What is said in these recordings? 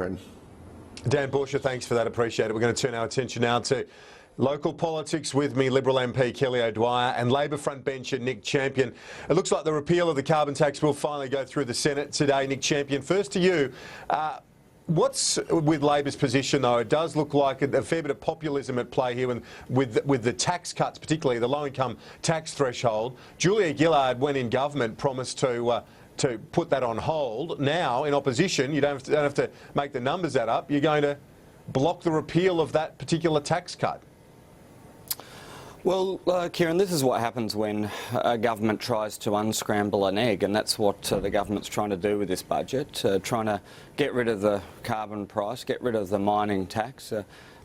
Kieran. Dan Borscher, thanks for that. Appreciate it. We're going to turn our attention now to local politics. With me, Liberal MP Kelly O'Dwyer and Labor frontbencher Nick Champion. It looks like the repeal of the carbon tax will finally go through the Senate today. Nick Champion, first to you. What's with Labor's position, though? It does look like a fair bit of populism at play here with the tax cuts, particularly the low-income tax threshold. Julia Gillard, when in government, promised to put that on hold. Now, in opposition, you don't have to make the numbers add up. You're going to block the repeal of that particular tax cut. Well, Kieran, this is what happens when a government tries to unscramble an egg, and that's what the government's trying to do with this budget, trying to get rid of the carbon price, get rid of the mining tax,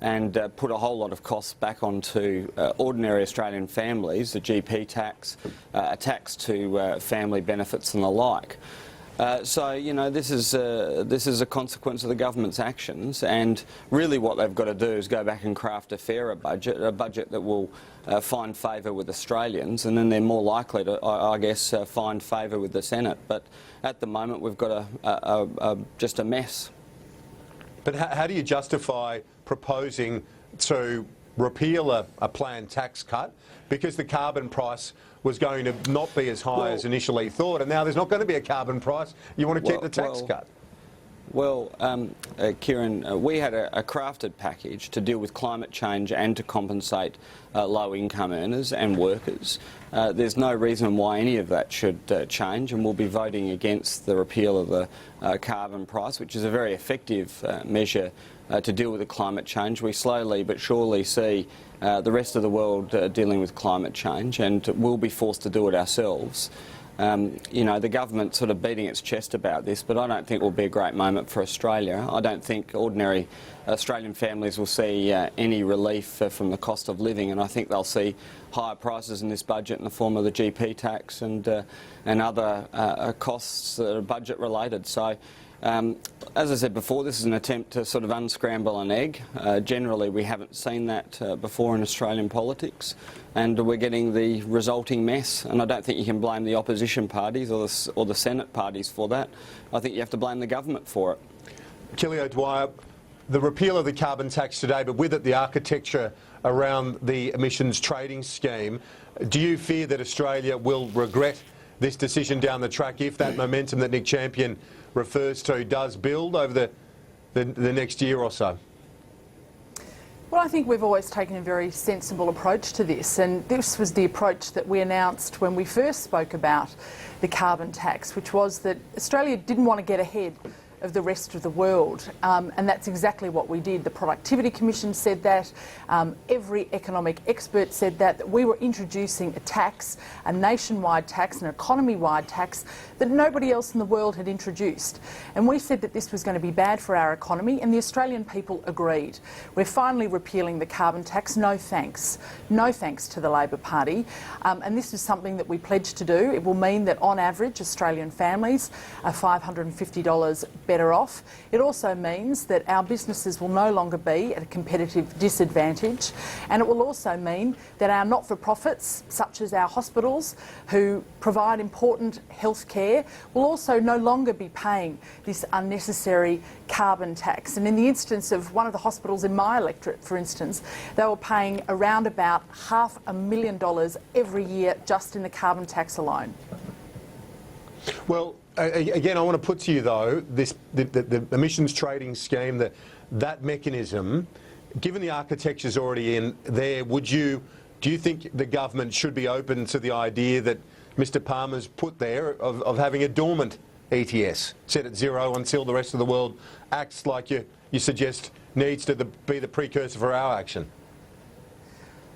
and put a whole lot of costs back onto ordinary Australian families, the GP tax, a tax to family benefits and the like. So, you know, this is a consequence of the government's actions, and really what they've got to do is go back and craft a fairer budget, a budget that will find favour with Australians, and then they're more likely to, I guess, find favour with the Senate. But at the moment we've got just a mess. But how do you justify proposing to repeal a planned tax cut because the carbon price was going to not be as high as initially thought, and now there's not going to be a carbon price? You want to keep the tax cut? Well, Kieran, we had a crafted package to deal with climate change and to compensate low-income earners and workers. There's no reason why any of that should change, and we'll be voting against the repeal of the carbon price, which is a very effective measure to deal with the climate change. We slowly but surely see the rest of the world dealing with climate change, and we'll be forced to do it ourselves. You know, the government's sort of beating its chest about this, but I don't think it will be a great moment for Australia. I don't think ordinary Australian families will see any relief from the cost of living, and I think they'll see higher prices in this budget in the form of the GP tax and other costs that are budget related. So, as I said before, this is an attempt to sort of unscramble an egg. Generally, we haven't seen that before in Australian politics, and we're getting the resulting mess. And I don't think you can blame the opposition parties or the Senate parties for that. I think you have to blame the government for it. Kelly O'Dwyer, the repeal of the carbon tax today, but with it the architecture around the emissions trading scheme, do you fear that Australia will regret this decision down the track if that momentum that Nick Champion refers to does build over the next year or so? Well, I think we've always taken a very sensible approach to this, and this was the approach that we announced when we first spoke about the carbon tax, which was that Australia didn't want to get ahead of the rest of the world, and that's exactly what we did. The Productivity Commission said that, every economic expert said that we were introducing a tax, a nationwide tax, an economy-wide tax that nobody else in the world had introduced. And we said that this was going to be bad for our economy, and the Australian people agreed. We're finally repealing the carbon tax. No thanks. No thanks to the Labor Party. And this is something that we pledged to do. It will mean that on average Australian families are $550 better off. It also means that our businesses will no longer be at a competitive disadvantage, and it will also mean that our not-for-profits, such as our hospitals, who provide important health care, will also no longer be paying this unnecessary carbon tax. And in the instance of one of the hospitals in my electorate, for instance, they were paying around about $500,000 every year just in the carbon tax alone. Well, again, I want to put to you, though, the emissions trading scheme, that mechanism, given the architecture's already in there, do you think the government should be open to the idea that Mr Palmer's put there of having a dormant ETS, set at zero until the rest of the world acts like you suggest needs to be the precursor for our action?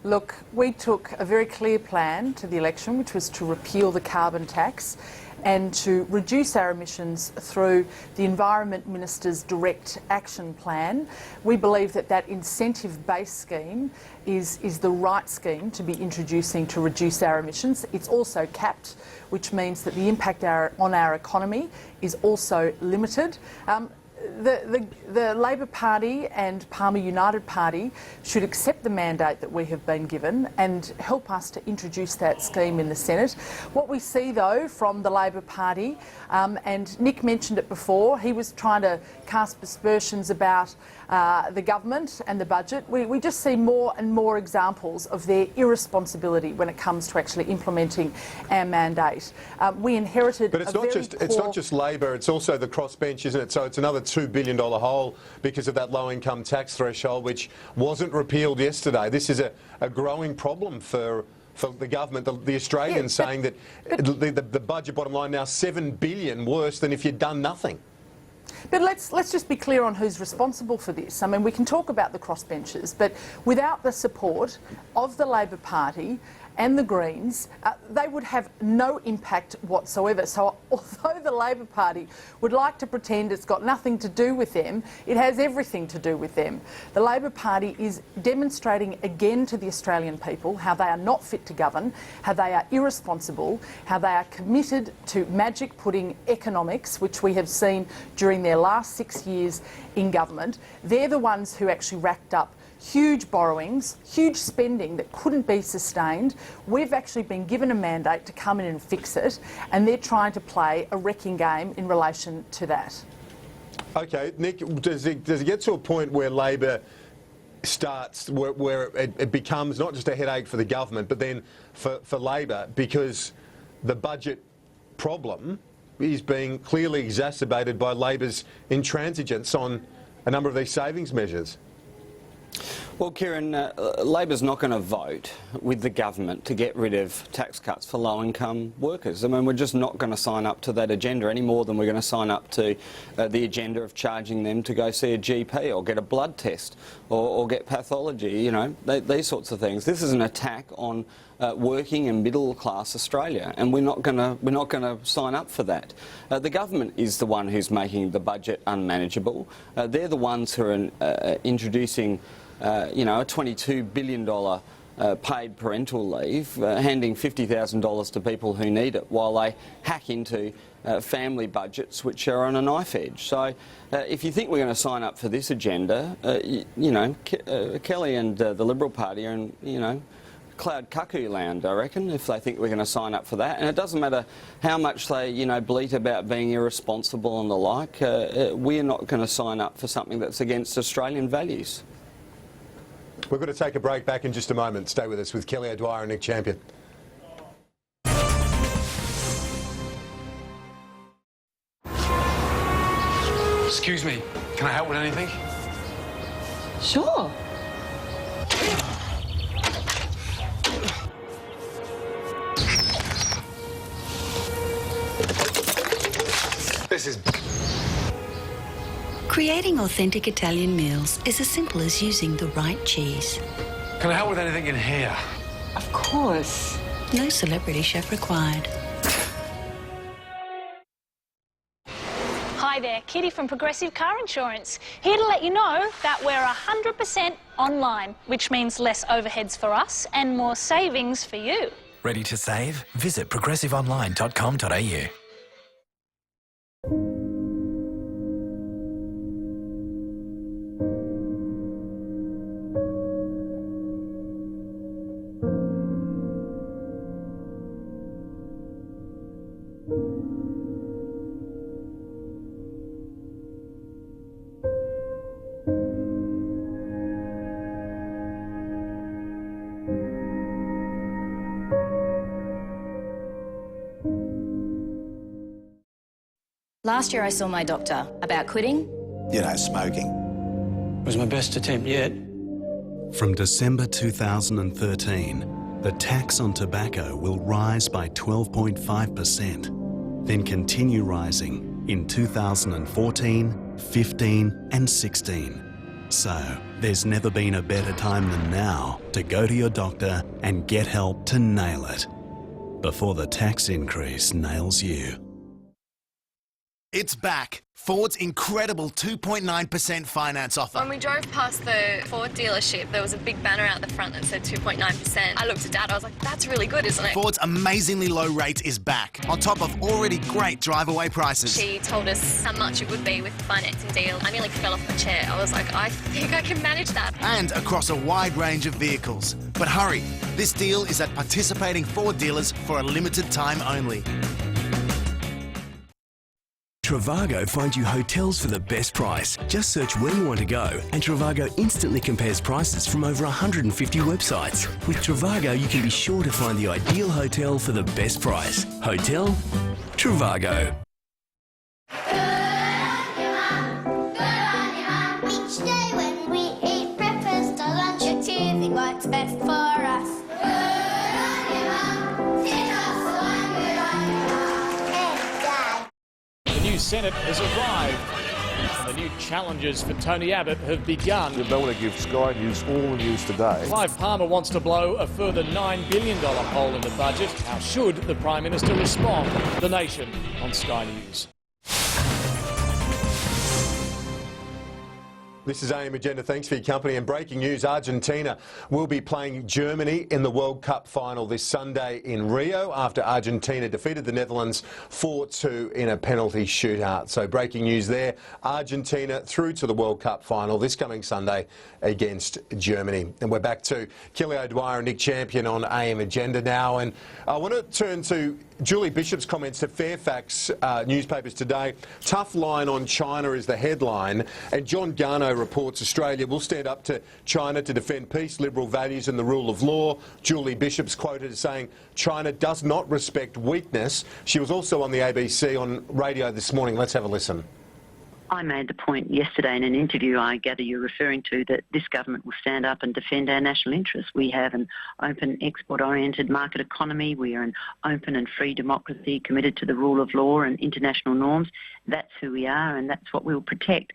Look, we took a very clear plan to the election, which was to repeal the carbon tax and to reduce our emissions through the Environment Minister's direct action plan. We believe that that incentive-based scheme is the right scheme to be introducing to reduce our emissions. It's also capped, which means that the impact on our economy is also limited. the Labor Party and Palmer United Party should accept the mandate that we have been given and help us to introduce that scheme in the Senate. What we see, though, from the Labor Party, and Nick mentioned it before, he was trying to cast aspersions about the government and the budget. We just see more and more examples of their irresponsibility when it comes to actually implementing our mandate. We inherited But it's not just Labor, it's also the crossbench, isn't it? So it's another $2 billion hole because of that low-income tax threshold, which wasn't repealed yesterday. This is a growing problem for the government, the Australians, saying that the budget bottom line now $7 billion worse than if you'd done nothing. But let's just be clear on who's responsible for this. I mean, we can talk about the crossbenchers, but without the support of the Labor Party and the Greens, they would have no impact whatsoever. So although the Labor Party would like to pretend it's got nothing to do with them, it has everything to do with them. The Labor Party is demonstrating again to the Australian people how they are not fit to govern, how they are irresponsible, how they are committed to magic pudding economics, which we have seen during their last 6 years in government. They're the ones who actually racked up huge borrowings, huge spending that couldn't be sustained. We've actually been given a mandate to come in and fix it, and they're trying to play a wrecking game in relation to that. Okay, Nick, does it get to a point where Labor starts, where it becomes not just a headache for the government, but then for Labor, because the budget problem is being clearly exacerbated by Labor's intransigence on a number of these savings measures? Well, Kieran, Labor's not going to vote with the government to get rid of tax cuts for low-income workers. I mean, we're just not going to sign up to that agenda any more than we're going to sign up to the agenda of charging them to go see a GP or get a blood test or get pathology, you know, these sorts of things. This is an attack on working and middle-class Australia, and we're not going to sign up for that. The government is the one who's making the budget unmanageable. They're the ones who are introducing you know, a $22 billion paid parental leave, handing $50,000 to people who need it while they hack into family budgets which are on a knife edge. So if you think we're going to sign up for this agenda, you know, Kelly and the Liberal Party are in, you know, cloud cuckoo land, I reckon, if they think we're going to sign up for that. And it doesn't matter how much they, you know, bleat about being irresponsible and the like, we're not going to sign up for something that's against Australian values. We're going to take a break. Back in just a moment. Stay with us with Kelly O'Dwyer and Nick Champion. Excuse me, can I help with anything? Sure. This is... Creating authentic Italian meals is as simple as using the right cheese. Can I help with anything in here? Of course. No celebrity chef required. Hi there, Kitty from Progressive Car Insurance. Here to let you know that we're 100% online, which means less overheads for us and more savings for you. Ready to save? Visit progressiveonline.com.au. Last year I saw my doctor about quitting. You know, smoking. It was my best attempt yet. From December 2013, the tax on tobacco will rise by 12.5%, then continue rising in 2014, 15 and 16. So, there's never been a better time than now to go to your doctor and get help to nail it before the tax increase nails you. It's back. Ford's incredible 2.9% finance offer. When we drove past the Ford dealership, there was a big banner out the front that said 2.9%. I looked at Dad, I was like, that's really good, isn't it? Ford's amazingly low rate is back, on top of already great drive-away prices. She told us how much it would be with the financing deal. I nearly fell off my chair. I was like, I think I can manage that. And across a wide range of vehicles. But hurry, this deal is at participating Ford dealers for a limited time only. Trivago finds you hotels for the best price. Just search where you want to go and Trivago instantly compares prices from over 150 websites. With Trivago, you can be sure to find the ideal hotel for the best price. Hotel Trivago. Each day when we eat breakfast or lunch, you're choosing what's best for us. The new Senate has arrived and the new challenges for Tony Abbott have begun. They want to give Sky News all the news today. Clive Palmer wants to blow a further $9 billion hole in the budget. How should the Prime Minister respond? The Nation on Sky News. This is AM Agenda. Thanks for your company. And breaking news, Argentina will be playing Germany in the World Cup final this Sunday in Rio after Argentina defeated the Netherlands 4-2 in a penalty shootout. So breaking news there, Argentina through to the World Cup final this coming Sunday against Germany. And we're back to Kelly O'Dwyer and Nick Champion on AM Agenda now. And I want to turn to Julie Bishop's comments to Fairfax newspapers today. Tough line on China is the headline. And John Garno reports Australia will stand up to China to defend peace, liberal values and the rule of law. Julie Bishop's quoted as saying China does not respect weakness. She was also on the ABC on radio this morning. Let's have a listen. I made the point yesterday in an interview, I gather you're referring to, that this government will stand up and defend our national interests. We have an open, export-oriented market economy. We are an open and free democracy committed to the rule of law and international norms. That's who we are and that's what we'll protect.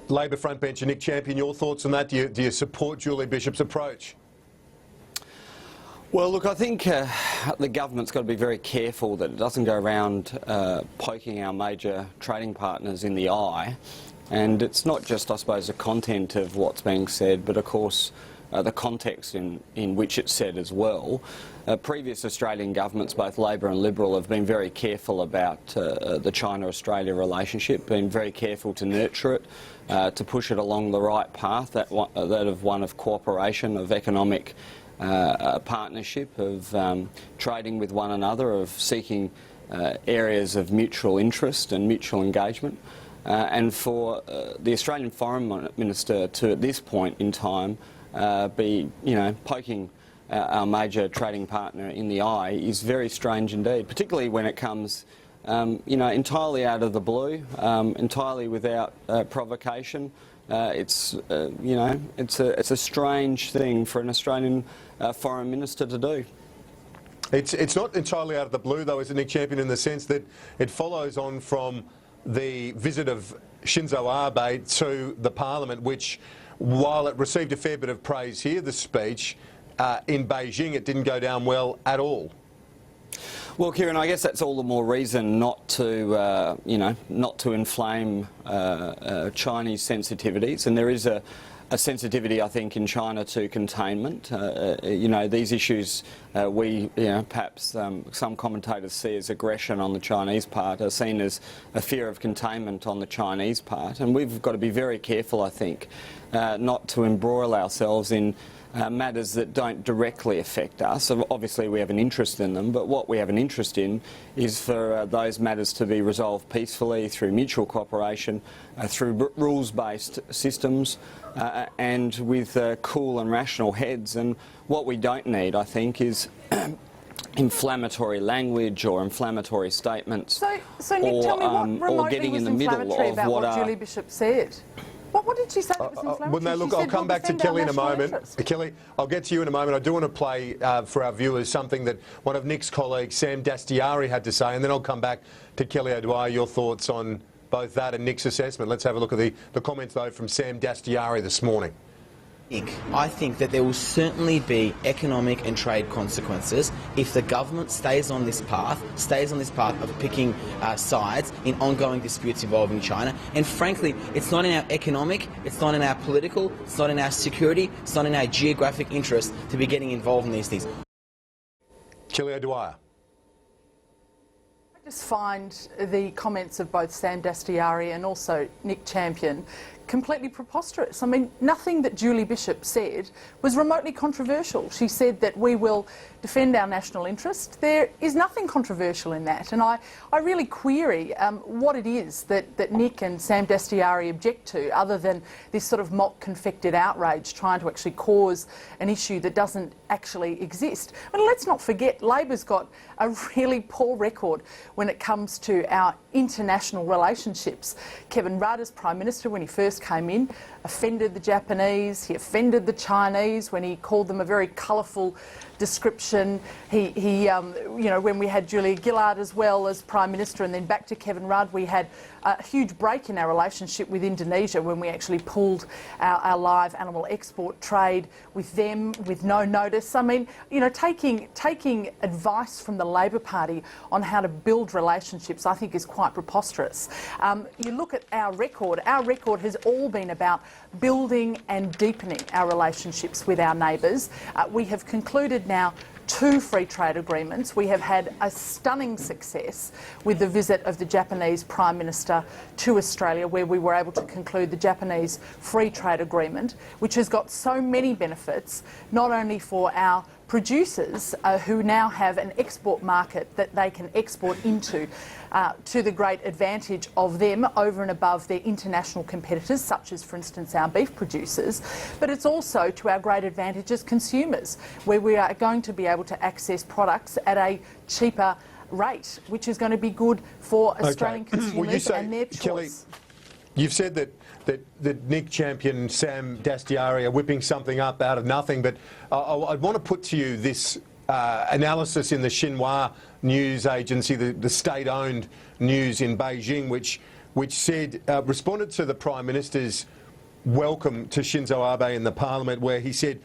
Labor frontbencher Nick Champion, your thoughts on that? Do you support Julie Bishop's approach? Well, look, I think the government's got to be very careful that it doesn't go around poking our major trading partners in the eye. And it's not just, I suppose, the content of what's being said, but of course the context in which it's said as well. Previous Australian governments, both Labor and Liberal, have been very careful about the China-Australia relationship, been very careful to nurture it, to push it along the right path, that of one of cooperation, of economic partnership, of trading with one another, of seeking areas of mutual interest and mutual engagement. And for the Australian Foreign Minister to, at this point in time, be, poking our major trading partner in the eye is very strange indeed, particularly when it comes, entirely out of the blue, entirely without provocation. It's a strange thing for an Australian foreign minister to do. It's not entirely out of the blue, though, is it, Nick Champion, in the sense that it follows on from the visit of Shinzo Abe to the Parliament, which, while it received a fair bit of praise here, the speech, in Beijing it didn't go down well at all. Well, Kieran, I guess that's all the more reason not to, not to inflame Chinese sensitivities, and there is a sensitivity, I think, in China to containment. These issues perhaps some commentators see as aggression on the Chinese part are seen as a fear of containment on the Chinese part, and we've got to be very careful, I think, not to embroil ourselves in matters that don't directly affect us. So obviously we have an interest in them, but what we have an interest in is for those matters to be resolved peacefully through mutual cooperation, through rules-based systems, and with cool and rational heads. And what we don't need, I think, is inflammatory language or inflammatory statements. So Nick, tell me what remotely getting was in the middle inflammatory of about what Julie Bishop said? What did she say that was inflammatory? Well, no, look, I'll come back to Kelly in a moment. Kelly, I'll get to you in a moment. I do want to play for our viewers something that one of Nick's colleagues, Sam Dastyari, had to say, and then I'll come back to Kelly O'Dwyer, your thoughts on both that and Nick's assessment. Let's have a look at the comments, though, from Sam Dastyari this morning. I think that there will certainly be economic and trade consequences if the government stays on this path of picking sides in ongoing disputes involving China. And frankly, it's not in our economic, it's not in our political, it's not in our security, it's not in our geographic interest to be getting involved in these things. Kelly Dwyer. I just find the comments of both Sam Dastyari and also Nick Champion completely preposterous. I mean, nothing that Julie Bishop said was remotely controversial. She said that we will defend our national interest. There is nothing controversial in that, and I really query what it is that Nick and Sam Dastyari object to, other than this sort of mock confected outrage trying to actually cause an issue that doesn't actually exist. I mean, let's not forget, Labor's got a really poor record when it comes to our international relationships. Kevin Rudd, as Prime Minister, when he first came in, offended the Japanese, he offended the Chinese when he called them a very colourful description. He you know, when we had Julia Gillard as well as Prime Minister, and then back to Kevin Rudd, we had a huge break in our relationship with Indonesia when we actually pulled our live animal export trade with them with no notice. I mean, you know, taking advice from the Labor Party on how to build relationships, I think, is quite preposterous. You look at our record has all been about building and deepening our relationships with our neighbours. We have concluded now 2 free trade agreements. We have had a stunning success with the visit of the Japanese Prime Minister to Australia, where we were able to conclude the Japanese free trade agreement, which has got so many benefits, not only for our producers who now have an export market that they can export into, to the great advantage of them over and above their international competitors, such as, for instance, our beef producers, but it's also to our great advantage as consumers, where we are going to be able to access products at a cheaper rate, which is going to be good for Australian consumers and their choice. Kelly, you've said that Nick Champion and Sam Dastyari are whipping something up out of nothing, but I want to put to you this analysis in the Xinhua news agency, the state-owned news in Beijing, which said, responded to the Prime Minister's welcome to Shinzo Abe in the Parliament, where he said,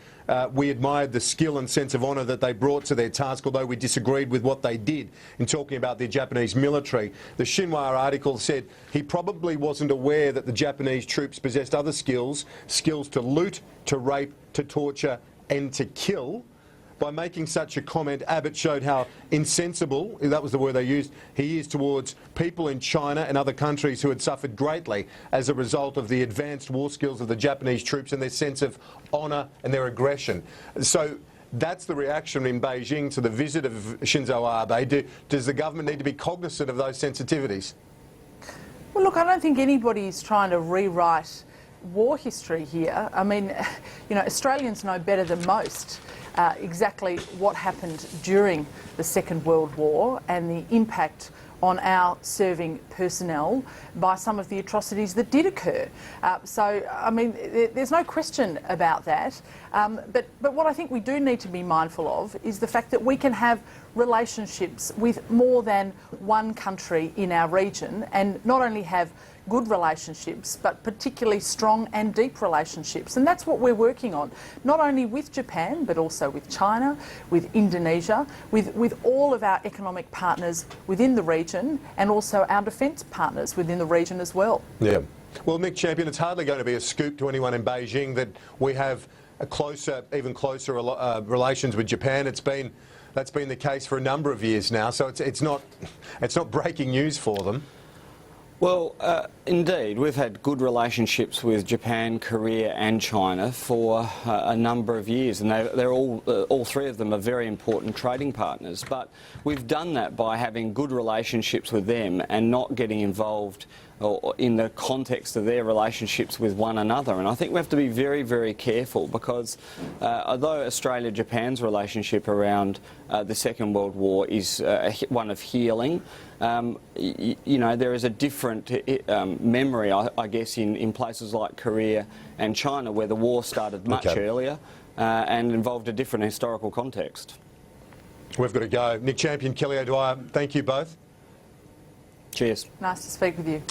we admired the skill and sense of honour that they brought to their task, although we disagreed with what they did in talking about the Japanese military. The Xinhua article said he probably wasn't aware that the Japanese troops possessed other skills to loot, to rape, to torture and to kill. By making such a comment, Abbott showed how insensible, that was the word they used, he is towards people in China and other countries who had suffered greatly as a result of the advanced war skills of the Japanese troops and their sense of honour and their aggression. So that's the reaction in Beijing to the visit of Shinzo Abe. Does the government need to be cognisant of those sensitivities? Well, look, I don't think anybody's trying to rewrite war history here. I mean, you know, Australians know better than most exactly what happened during the Second World War and the impact on our serving personnel by some of the atrocities that did occur. So, I mean, there's no question about that. But what I think we do need to be mindful of is the fact that we can have relationships with more than one country in our region, and not only have good relationships, but particularly strong and deep relationships. And that's what we're working on, not only with Japan, but also with China, with Indonesia, with all of our economic partners within the region, and also our defence partners within the region as well. Yeah. Well, Nick Champion, it's hardly going to be a scoop to anyone in Beijing that we have a closer, even closer relations with Japan. That's been the case for a number of years now, so it's not breaking news for them. Well, indeed, we've had good relationships with Japan, Korea and China for a number of years, and they're all 3 of them are very important trading partners. But we've done that by having good relationships with them and not getting involved in the context of their relationships with one another. And I think we have to be very, very careful, because although Australia-Japan's relationship around the Second World War is one of healing, you know, there is a different memory, I guess, in places like Korea and China, where the war started much earlier and involved a different historical context. We've got to go. Nick Champion, Kelly O'Dwyer, thank you both. Cheers. Nice to speak with you.